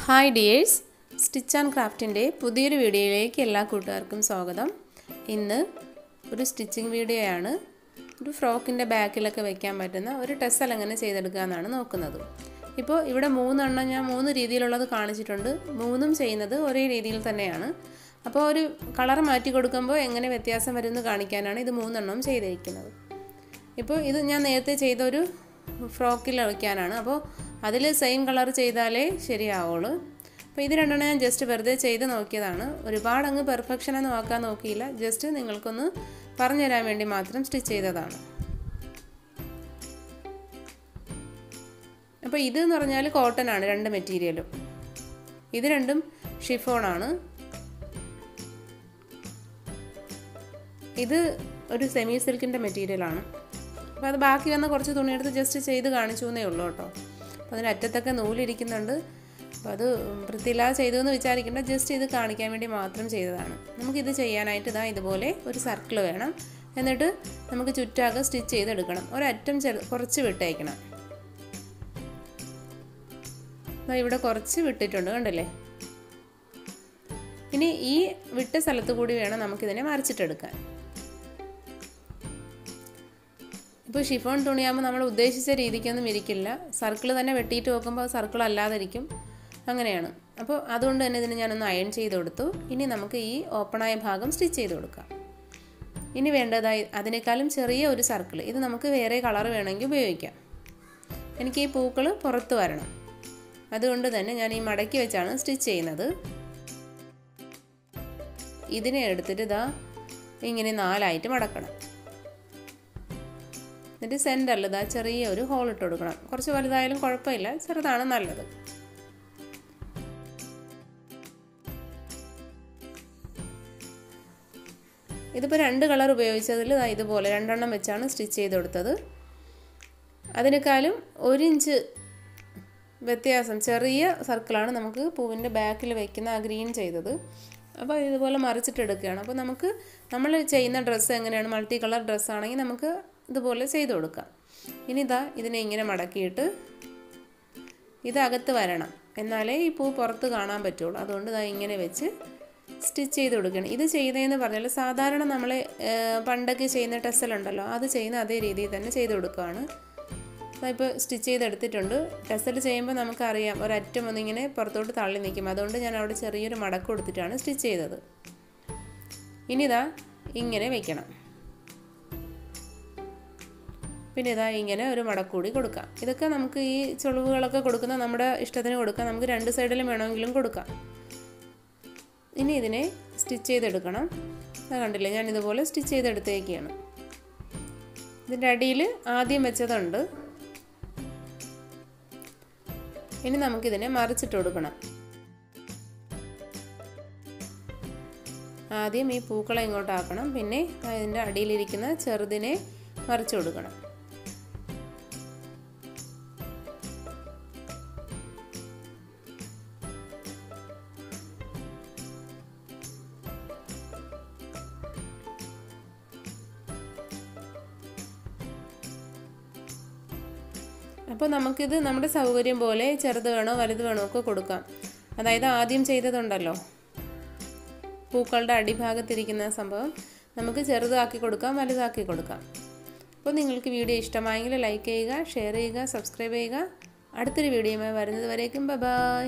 Hi dears, stitch and ക്രാഫ്റ്റിൻ്റെ പുതിയൊരു വീഡിയോയിലേക്ക് എല്ലാ കൂട്ടുകാർക്കും സ്വാഗതം. ഇന്ന് ഒരു സ്റ്റിച്ചിങ് വീഡിയോയാണ്. ഒരു ഫ്രോക്കിൻ്റെ ബാക്കിലൊക്കെ വയ്ക്കാൻ പറ്റുന്ന ഒരു ടെസൽ എങ്ങനെ ചെയ്തെടുക്കുക എന്നാണ് നോക്കുന്നത്. ഇപ്പോൾ ഇവിടെ മൂന്നെണ്ണം ഞാൻ 3 രീതിയിലുള്ളത് കാണിച്ചിട്ടുണ്ട്. മൂന്നും ചെയ്യുന്നത് ഒരേ രീതിയിൽ തന്നെയാണ്. അപ്പോൾ ഒരു കളർ മാറ്റി കൊടുക്കുമ്പോൾ എങ്ങനെ വ്യത്യാസം വരുമെന്ന് കാണിക്കാനാണ് ഇത് 3 എണ്ണവും ചെയ്തിരിക്കുന്നത്. ഇപ്പോൾ ഇത് ഞാൻ നേരത്തെ ചെയ്തൊരു ഫ്രോക്കിൽ വയ്ക്കാനാണ്. അപ്പോൾ അതിൽ സെയിം കളർ ചെയ്താലേ ശരിയാവുള്ളൂ. അപ്പോൾ ഇത് രണ്ടെണ്ണം ഞാൻ ജസ്റ്റ് വെറുതെ ചെയ്ത് നോക്കിയതാണ്. ഒരുപാട് അങ്ങ് പെർഫെക്ഷനൊന്നും ആക്കാൻ നോക്കിയില്ല. ജസ്റ്റ് നിങ്ങൾക്കൊന്ന് പറഞ്ഞു തരാൻ വേണ്ടി മാത്രം സ്റ്റിച്ച് ചെയ്തതാണ്. അപ്പോൾ ഇതെന്ന് പറഞ്ഞാൽ കോട്ടൺ ആണ്, 2 മെറ്റീരിയലും. ഇത് രണ്ടും ഷിഫോണാണ്. ഇത് ഒരു സെമി സിൽക്കിൻ്റെ മെറ്റീരിയലാണ്. അപ്പോൾ അത് ബാക്കി വന്ന കുറച്ച് തുണിയെടുത്ത് ജസ്റ്റ് ചെയ്ത് കാണിച്ചു എന്നേ ഉള്ളൂ കേട്ടോ. അപ്പോൾ അതിൻ്റെ അറ്റത്തൊക്കെ നൂലിരിക്കുന്നുണ്ട്. അപ്പോൾ അത് വൃത്തിയില്ലാതെ ചെയ്തു എന്ന് വിചാരിക്കേണ്ട, ജസ്റ്റ് ഇത് കാണിക്കാൻ വേണ്ടി മാത്രം ചെയ്തതാണ്. നമുക്കിത് ചെയ്യാനായിട്ട് ഇതുപോലെ ഒരു സർക്കിൾ വേണം. എന്നിട്ട് നമുക്ക് ചുറ്റാകെ സ്റ്റിച്ച് ചെയ്തെടുക്കണം. ഒരറ്റം കുറച്ച് വിട്ടയക്കണം. ഇവിടെ കുറച്ച് വിട്ടിട്ടുണ്ട്, കണ്ടില്ലേ? ഇനി ഈ വിട്ട സ്ഥലത്ത് കൂടി വേണം നമുക്കിതിനെ മറിച്ചിട്ടെടുക്കാൻ. ഇപ്പോൾ ഷിഫോൺ തുണിയാകുമ്പോൾ നമ്മൾ ഉദ്ദേശിച്ച രീതിക്കൊന്നും ഇരിക്കില്ല. സർക്കിൾ തന്നെ വെട്ടിയിട്ട് നോക്കുമ്പോൾ സർക്കിൾ അല്ലാതിരിക്കും. അങ്ങനെയാണ്. അപ്പോൾ അതുകൊണ്ട് തന്നെ ഇതിന് ഞാനൊന്ന് അയൺ ചെയ്ത് കൊടുത്തു. ഇനി നമുക്ക് ഈ ഓപ്പണായ ഭാഗം സ്റ്റിച്ച് ചെയ്ത് കൊടുക്കാം. ഇനി വേണ്ടതായി അതിനേക്കാളും ചെറിയ ഒരു സർക്കിൾ. ഇത് നമുക്ക് വേറെ കളർ വേണമെങ്കിൽ ഉപയോഗിക്കാം. എനിക്ക് ഈ പൂക്കൾ പുറത്ത് വരണം. അതുകൊണ്ട് തന്നെ ഞാൻ ഈ മടക്കി വെച്ചാണ് സ്റ്റിച്ച് ചെയ്യുന്നത്. ഇതിനെ എടുത്തിട്ട് ഇങ്ങനെ 4ആയിട്ട് മടക്കണം. എന്നിട്ട് സെൻറ്ററിൽ ചെറിയ ഒരു ഹോൾ ഇട്ട് കൊടുക്കണം. കുറച്ച് വലുതായാലും കുഴപ്പമില്ല, ചെറുതാണ് നല്ലത്. ഇതിപ്പോൾ 2 കളർ ഉപയോഗിച്ചതിൽ ഇതുപോലെ 2 എണ്ണം വെച്ചാണ് സ്റ്റിച്ച് ചെയ്ത് കൊടുത്തത്. അതിനേക്കാളും 1 ഇഞ്ച് വ്യത്യാസം, ചെറിയ സർക്കിളാണ് നമുക്ക് പൂവിൻ്റെ ബാക്കിൽ വയ്ക്കുന്ന ആ ഗ്രീൻ ചെയ്തത്. അപ്പോൾ ഇതുപോലെ മറിച്ചിട്ടെടുക്കുകയാണ്. അപ്പോൾ നമുക്ക് നമ്മൾ ചെയ്യുന്ന ഡ്രസ്സ് എങ്ങനെയാണ്, മൾട്ടി കളർ ഡ്രസ്സാണെങ്കിൽ നമുക്ക് ഇതുപോലെ ചെയ്ത് കൊടുക്കാം. ഇനി ഇതിനെ ഇങ്ങനെ മടക്കിയിട്ട് ഇതകത്ത് വരണം, എന്നാലേ ഈ പൂ പുറത്ത് കാണാൻ പറ്റുള്ളൂ. അതുകൊണ്ട് ഇങ്ങനെ വെച്ച് സ്റ്റിച്ച് ചെയ്ത് കൊടുക്കണം. ഇത് ചെയ്തതെന്ന് പറഞ്ഞാൽ സാധാരണ നമ്മൾ പണ്ടൊക്കെ ചെയ്യുന്ന ടെസലുണ്ടല്ലോ, അത് ചെയ്യുന്ന അതേ രീതിയിൽ തന്നെ ചെയ്ത് കൊടുക്കുകയാണ്. ഇപ്പോൾ സ്റ്റിച്ച് ചെയ്തെടുത്തിട്ടുണ്ട്. ടെസൽ ചെയ്യുമ്പോൾ നമുക്കറിയാം ഒരറ്റം ഒന്നിങ്ങനെ പുറത്തോട്ട് തള്ളി നിൽക്കും. അതുകൊണ്ട് ഞാൻ അവിടെ ചെറിയൊരു മടക്ക് കൊടുത്തിട്ടാണ് സ്റ്റിച്ച് ചെയ്തത്. ഇനി ഇങ്ങനെ വെക്കണം. പിന്നെ ഇങ്ങനെ ഒരു മടക്കൂടി കൊടുക്കാം. ഇതൊക്കെ നമുക്ക് ഈ ചുളിവുകളൊക്കെ കൊടുക്കുന്ന നമ്മുടെ ഇഷ്ടത്തിന് കൊടുക്കാം. നമുക്ക് 2 സൈഡിലും വേണമെങ്കിലും കൊടുക്കാം. ഇനി ഇതിനെ സ്റ്റിച്ച് ചെയ്തെടുക്കണം. കണ്ടില്ലേ, ഞാൻ ഇതുപോലെ സ്റ്റിച്ച് ചെയ്തെടുത്തേക്കാണ്. ഇതിൻ്റെ അടിയിൽ ആദ്യം വെച്ചതുണ്ട്. ഇനി നമുക്കിതിനെ മറിച്ചിട്ട് കൊടുക്കണം. ആദ്യം ഈ പൂക്കളെ ഇങ്ങോട്ടാക്കണം. പിന്നെ ഇതിൻ്റെ അടിയിലിരിക്കുന്ന ചെറുതിനെ മറിച്ചു കൊടുക്കണം. അപ്പോൾ നമുക്കിത് നമ്മുടെ സൗകര്യം പോലെ ചെറുത് വേണോ വലുത് വേണോ ഒക്കെ കൊടുക്കാം. അതായത് ആദ്യം ചെയ്തതുണ്ടല്ലോ, പൂക്കളുടെ അടിഭാഗത്തിരിക്കുന്ന സംഭവം നമുക്ക് ചെറുതാക്കി കൊടുക്കാം, വലുതാക്കി കൊടുക്കാം. അപ്പോൾ നിങ്ങൾക്ക് വീഡിയോ ഇഷ്ടമായെങ്കിൽ ലൈക്ക് ചെയ്യുക, ഷെയർ ചെയ്യുക, സബ്സ്ക്രൈബ് ചെയ്യുക. അടുത്തൊരു വീഡിയോയുമായി വരുന്നത് വരേക്കും ബൈ.